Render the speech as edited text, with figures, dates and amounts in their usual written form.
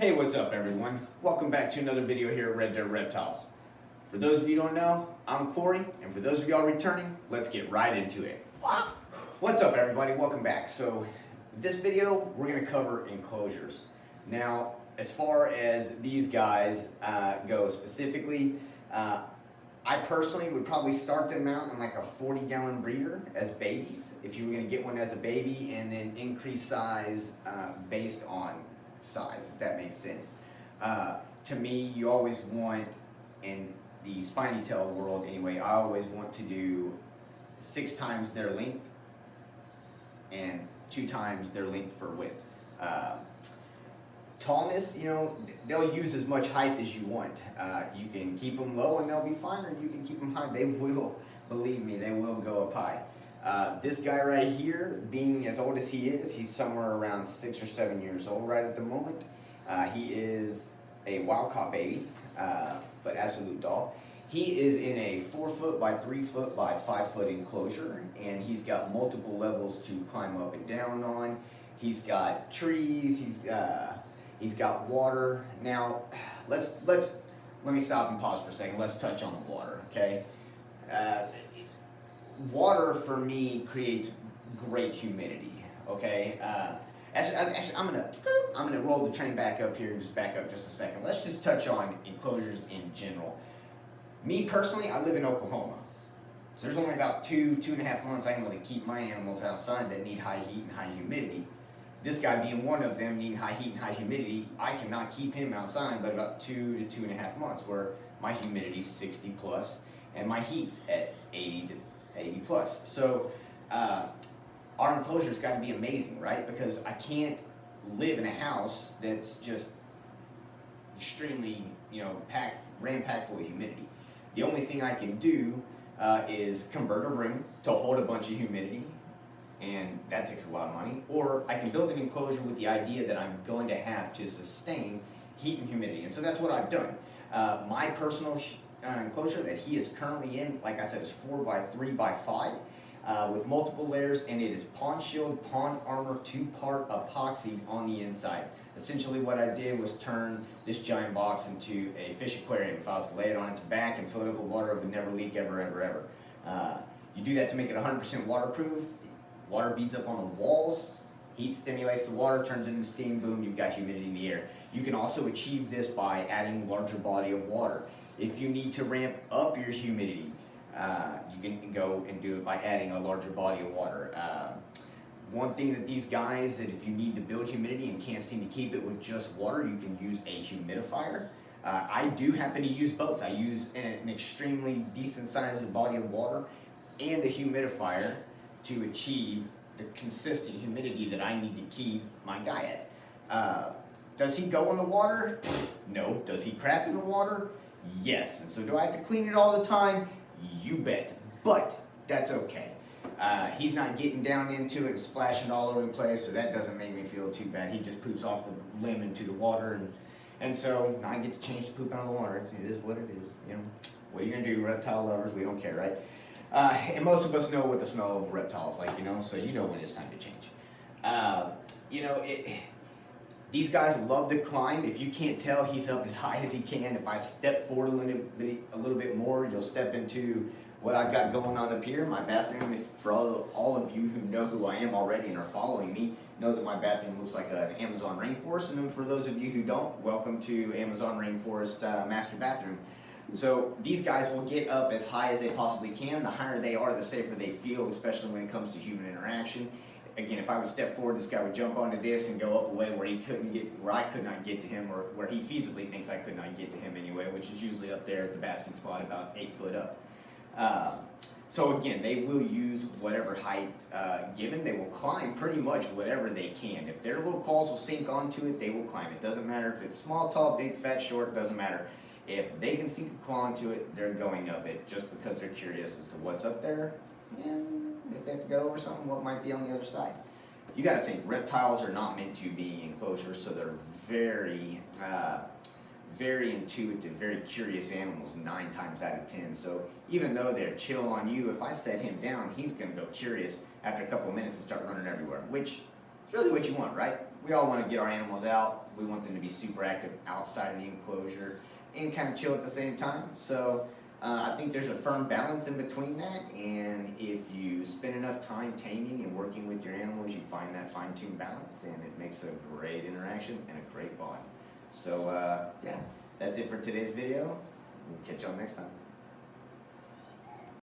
Hey, what's up everyone? Welcome back to another video here at Red Dirt Reptiles. For those of you who don't know, I'm Corey, and for those of y'all returning, let's get right into it. What's up everybody? Welcome back. So, this video, we're going to cover enclosures. Now, as far as these guys go specifically, I personally would probably start them out in like a 40-gallon breeder as babies, if you were going to get one as a baby, and then increase size based on size, if that makes sense. To me, you always want, in the spiny tail world anyway, I always want to do 6 times their length and 2 times their length for width. Tallness, you know, they'll use as much height as you want. You can keep them low and they'll be fine, or you can keep them high. They will, believe me, they will go up high. This guy right here, being as old as he is, he's somewhere around 6 or 7 years old right at the moment. He is a wild-caught baby, but absolute doll. He is in a 4 foot by 3 foot by 5 foot enclosure, and he's got multiple levels to climb up and down on. He's got trees. He's got water. Now, let me stop and pause for a second. Let's touch on the water, okay? Water for me creates great humidity. Okay, actually, I'm gonna roll the train back up here and just back up just a second. Let's just touch on enclosures in general. Me personally, I live in Oklahoma, so there's only about 2.5 months I can really keep my animals outside that need high heat and high humidity. This guy being one of them, needing high heat and high humidity, I cannot keep him outside but about 2 to 2.5 months, where my humidity's 60 plus and my heat's at 80 plus. So our enclosure's got to be amazing, right? Because I can't live in a house that's just extremely, ram-packed full of humidity. The only thing I can do is convert a room to hold a bunch of humidity, and that takes a lot of money. Or I can build an enclosure with the idea that I'm going to have to sustain heat and humidity, and so that's what I've done. My personal enclosure that he is currently in, like I said, is 4 by 3 by 5 with multiple layers, and it is Pond Shield, Pond Armor 2-part epoxied on the inside. Essentially what I did was turn this giant box into a fish aquarium. If I was to lay it on its back and fill it up with water, it would never leak ever, ever, ever. You do that to make it 100% waterproof. Water beads up on the walls, heat stimulates the water, turns it into steam, boom, you've got humidity in the air. You can also achieve this by adding a larger body of water. If you need to ramp up your humidity, you can go and do it by adding a larger body of water. One thing that these guys, that if you need to build humidity and can't seem to keep it with just water, you can use a humidifier. I do happen to use both. I use an extremely decent sized body of water and a humidifier to achieve the consistent humidity that I need to keep my guy at. Does he go in the water? No. Does he crap in the water? Yes. And so do I have to clean it all the time? You bet. But that's okay. He's not getting down into it and splashing all over the place, so that doesn't make me feel too bad. He just poops off the limb into the water, and so I get to change the poop out of the water. It is what it is. You know, what are you gonna do, reptile lovers? We don't care, right? And most of us know what the smell of a reptile is like, so you know when it's time to change. These guys love to climb. If you can't tell, he's up as high as he can. If I step forward a little bit more, you'll step into what I've got going on up here. My bathroom, for all of you who know who I am already and are following me, know that my bathroom looks like an Amazon rainforest. And then for those of you who don't, welcome to Amazon Rainforest Master Bathroom. So these guys will get up as high as they possibly can. The higher they are, the safer they feel, especially when it comes to human interaction. Again, if I would step forward, this guy would jump onto this and go up a way where I could not get to him, or where he feasibly thinks I could not get to him anyway, which is usually up there at the basking spot, about 8 foot up. So again, they will use whatever height given. They will climb pretty much whatever they can. If their little claws will sink onto it, they will climb. It doesn't matter if it's small, tall, big, fat, short, it doesn't matter. If they can sink a claw into it, they're going up it just because they're curious as to what's up there, and if they have to get over something, what might be on the other side. You got to think, reptiles are not meant to be enclosures, so they're very intuitive, very curious animals 9 times out of 10. So even though they're chill on you, if I set him down, he's going to go curious after a couple of minutes and start running everywhere, which is really what you want, right? we all want to get our animals out. We want them to be super active outside of the enclosure and kind of chill at the same time. So I think there's a firm balance in between that, and if you spend enough time taming and working with your animals, you find that fine-tuned balance, and it makes a great interaction and a great bond. So yeah, that's it for today's video. We'll catch y'all next time.